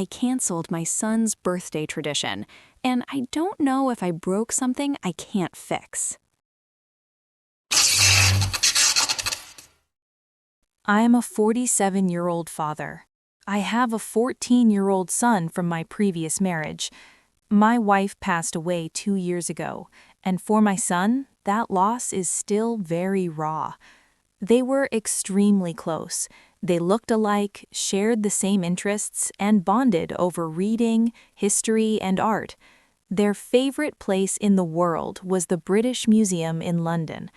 I canceled my son's birthday tradition, and I don't know if I broke something I can't fix. I am a 47-year-old father. I have a 14-year-old son from my previous marriage. My wife passed away 2 years ago, and for my son, that loss is still very raw. They were extremely close. They looked alike, shared the same interests, and bonded over reading, history, and art. Their favorite place in the world was the British Museum in London.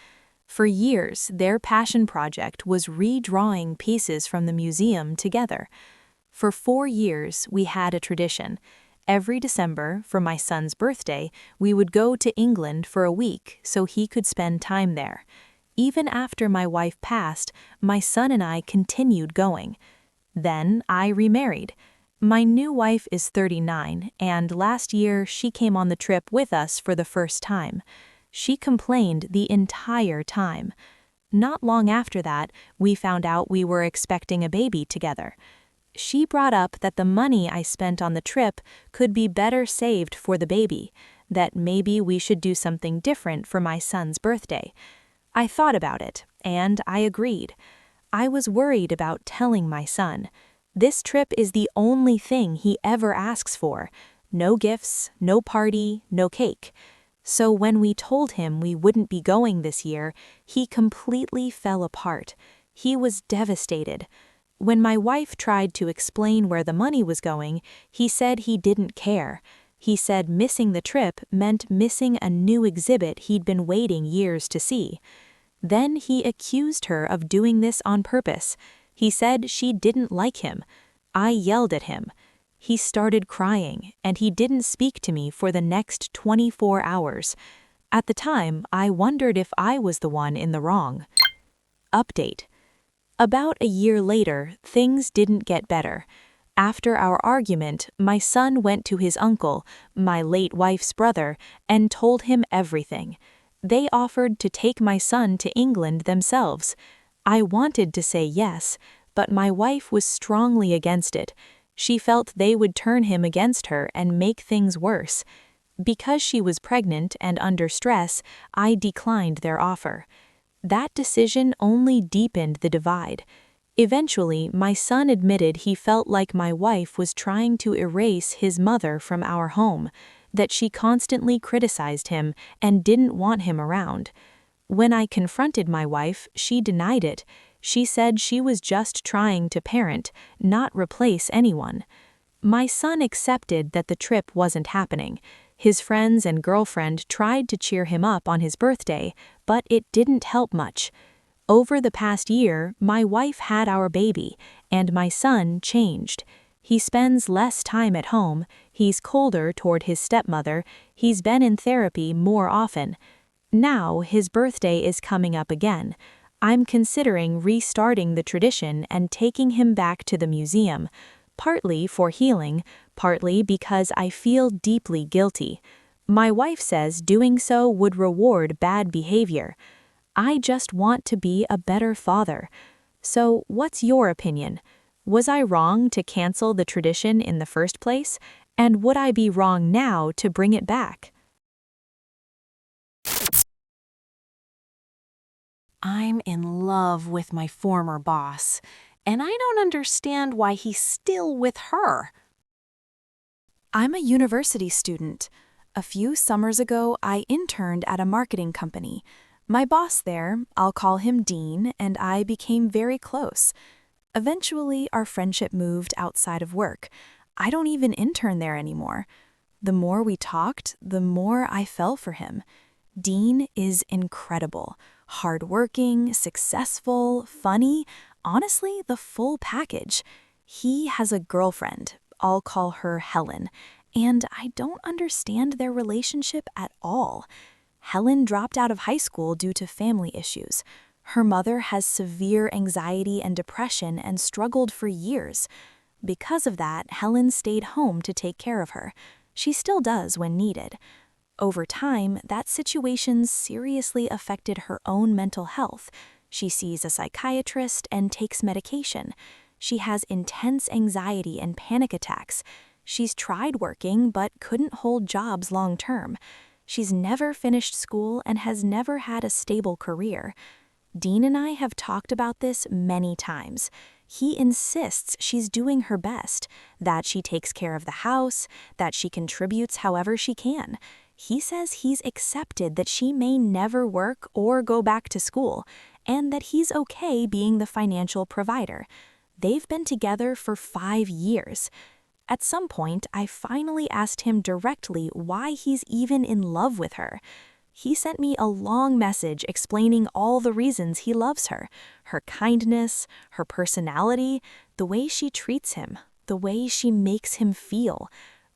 For years, their passion project was redrawing pieces from the museum together. For 4 years, we had a tradition. Every December, for my son's birthday, we would go to England for a week so he could spend time there. Even after my wife passed, my son and I continued going. Then I remarried. My new wife is 39, and last year she came on the trip with us for the first time. She complained the entire time. Not long after that, we found out we were expecting a baby together. She brought up that the money I spent on the trip could be better saved for the baby, that maybe we should do something different for my son's birthday. I thought about it, and I agreed. I was worried about telling my son. This trip is the only thing he ever asks for. No gifts, no party, no cake. So when we told him we wouldn't be going this year, he completely fell apart. He was devastated. When my wife tried to explain where the money was going, he said he didn't care. He said missing the trip meant missing a new exhibit he'd been waiting years to see. Then he accused her of doing this on purpose. He said she didn't like him. I yelled at him. He started crying, and he didn't speak to me for the next 24 hours. At the time, I wondered if I was the one in the wrong. Update. About a year later, things didn't get better. After our argument, my son went to his uncle, my late wife's brother, and told him everything. They offered to take my son to England themselves. I wanted to say yes, but my wife was strongly against it. She felt they would turn him against her and make things worse. Because she was pregnant and under stress, I declined their offer. That decision only deepened the divide. Eventually, my son admitted he felt like my wife was trying to erase his mother from our home, that she constantly criticized him and didn't want him around. When I confronted my wife, she denied it. She said she was just trying to parent, not replace anyone. My son accepted that the trip wasn't happening. His friends and girlfriend tried to cheer him up on his birthday, but it didn't help much. Over the past year, my wife had our baby, and my son changed. He spends less time at home, he's colder toward his stepmother, he's been in therapy more often. Now his birthday is coming up again. I'm considering restarting the tradition and taking him back to the museum, partly for healing, partly because I feel deeply guilty. My wife says doing so would reward bad behavior. I just want to be a better father. So, what's your opinion? Was I wrong to cancel the tradition in the first place? And would I be wrong now to bring it back? I'm in love with my former boss, and I don't understand why he's still with her. I'm a university student. A few summers ago, I interned at a marketing company. My boss there, I'll call him Dean, and I became very close. Eventually, our friendship moved outside of work. I don't even intern there anymore. The more we talked, the more I fell for him. Dean is incredible. Hardworking, successful, funny, honestly, the full package. He has a girlfriend, I'll call her Helen, and I don't understand their relationship at all. Helen dropped out of high school due to family issues. Her mother has severe anxiety and depression and struggled for years. Because of that, Helen stayed home to take care of her. She still does when needed. Over time, that situation seriously affected her own mental health. She sees a psychiatrist and takes medication. She has intense anxiety and panic attacks. She's tried working but couldn't hold jobs long term. She's never finished school and has never had a stable career. Dean and I have talked about this many times. He insists she's doing her best, that she takes care of the house, that she contributes however she can. He says he's accepted that she may never work or go back to school, and that he's okay being the financial provider. They've been together for 5 years. At some point, I finally asked him directly why he's even in love with her. He sent me a long message explaining all the reasons he loves her: her kindness, her personality, the way she treats him, the way she makes him feel.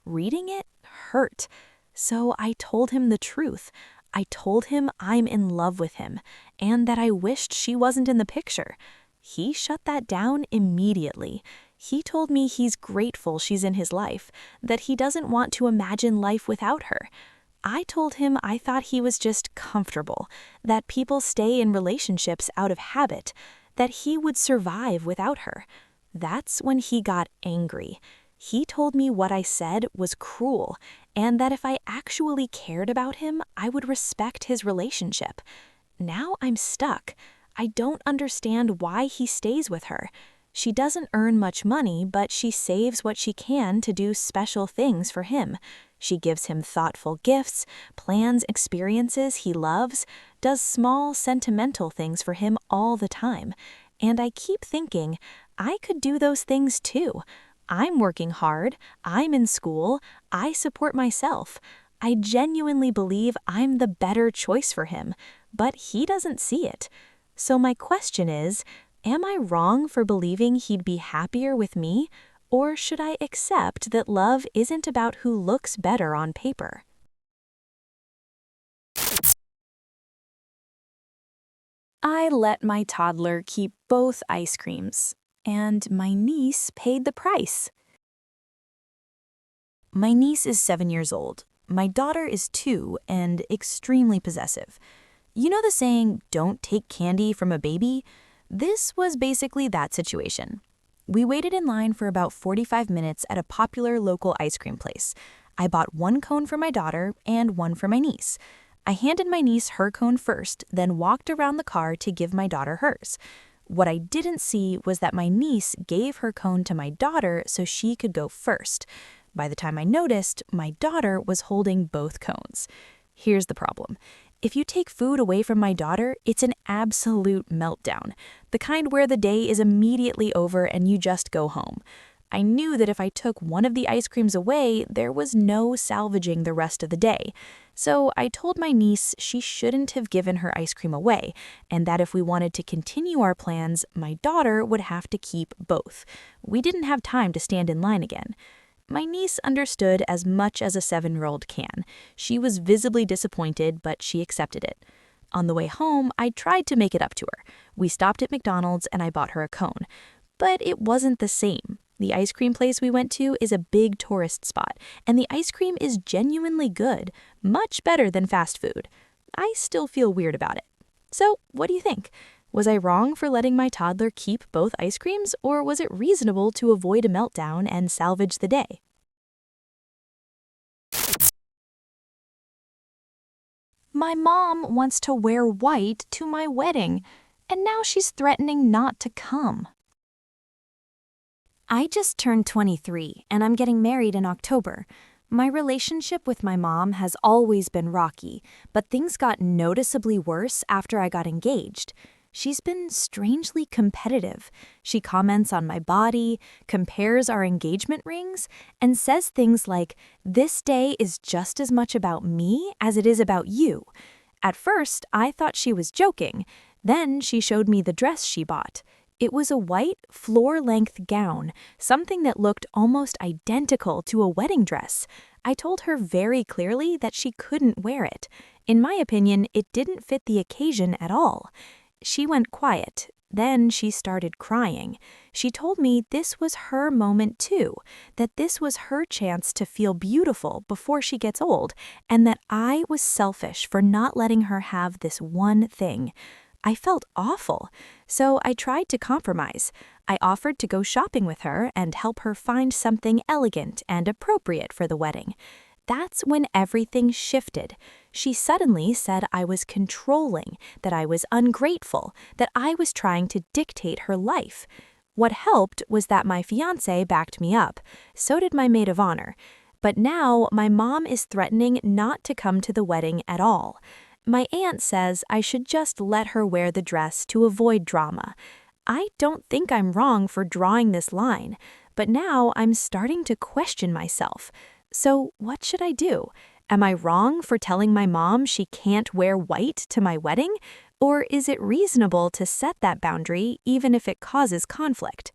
Reading it hurt. So I told him the truth. I told him I'm in love with him, and that I wished she wasn't in the picture. He shut that down immediately. He told me he's grateful she's in his life, that he doesn't want to imagine life without her. I told him I thought he was just comfortable, that people stay in relationships out of habit, that he would survive without her. That's when he got angry. He told me what I said was cruel, and that if I actually cared about him, I would respect his relationship. Now I'm stuck. I don't understand why he stays with her. She doesn't earn much money, but she saves what she can to do special things for him. She gives him thoughtful gifts, plans experiences he loves, does small, sentimental things for him all the time. And I keep thinking, I could do those things too. I'm working hard, I'm in school, I support myself. I genuinely believe I'm the better choice for him, but he doesn't see it. So my question is, am I wrong for believing he'd be happier with me? Or should I accept that love isn't about who looks better on paper? I let my toddler keep both ice creams, and my niece paid the price. My niece is 7 years old. My daughter is 2 and extremely possessive. You know the saying, "Don't take candy from a baby"? This was basically that situation. We waited in line for about 45 minutes at a popular local ice cream place. I bought 1 cone for my daughter and 1 for my niece. I handed my niece her cone first, then walked around the car to give my daughter hers. What I didn't see was that my niece gave her cone to my daughter so she could go first. By the time I noticed, my daughter was holding both cones. Here's the problem. If you take food away from my daughter, it's an absolute meltdown, the kind where the day is immediately over and you just go home. I knew that if I took one of the ice creams away, there was no salvaging the rest of the day. So I told my niece she shouldn't have given her ice cream away, and that if we wanted to continue our plans, my daughter would have to keep both. We didn't have time to stand in line again. My niece understood as much as a 7-year-old can. She was visibly disappointed, but she accepted it. On the way home, I tried to make it up to her. We stopped at McDonald's and I bought her a cone. But it wasn't the same. The ice cream place we went to is a big tourist spot, and the ice cream is genuinely good, much better than fast food. I still feel weird about it. So, what do you think? Was I wrong for letting my toddler keep both ice creams, or was it reasonable to avoid a meltdown and salvage the day? My mom wants to wear white to my wedding, and now she's threatening not to come. I just turned 23, and I'm getting married in October. My relationship with my mom has always been rocky, but things got noticeably worse after I got engaged. She's been strangely competitive. She comments on my body, compares our engagement rings, and says things like, "This day is just as much about me as it is about you." At first, I thought she was joking. Then she showed me the dress she bought. It was a white, floor-length gown, something that looked almost identical to a wedding dress. I told her very clearly that she couldn't wear it. In my opinion, it didn't fit the occasion at all. She went quiet. Then she started crying. She told me this was her moment too, that this was her chance to feel beautiful before she gets old, and that I was selfish for not letting her have this one thing. I felt awful, so I tried to compromise. I offered to go shopping with her and help her find something elegant and appropriate for the wedding. That's when everything shifted. She suddenly said I was controlling, that I was ungrateful, that I was trying to dictate her life. What helped was that my fiance backed me up. So did my maid of honor. But now my mom is threatening not to come to the wedding at all. My aunt says I should just let her wear the dress to avoid drama. I don't think I'm wrong for drawing this line, but now I'm starting to question myself. So what should I do? Am I wrong for telling my mom she can't wear white to my wedding? Or is it reasonable to set that boundary even if it causes conflict?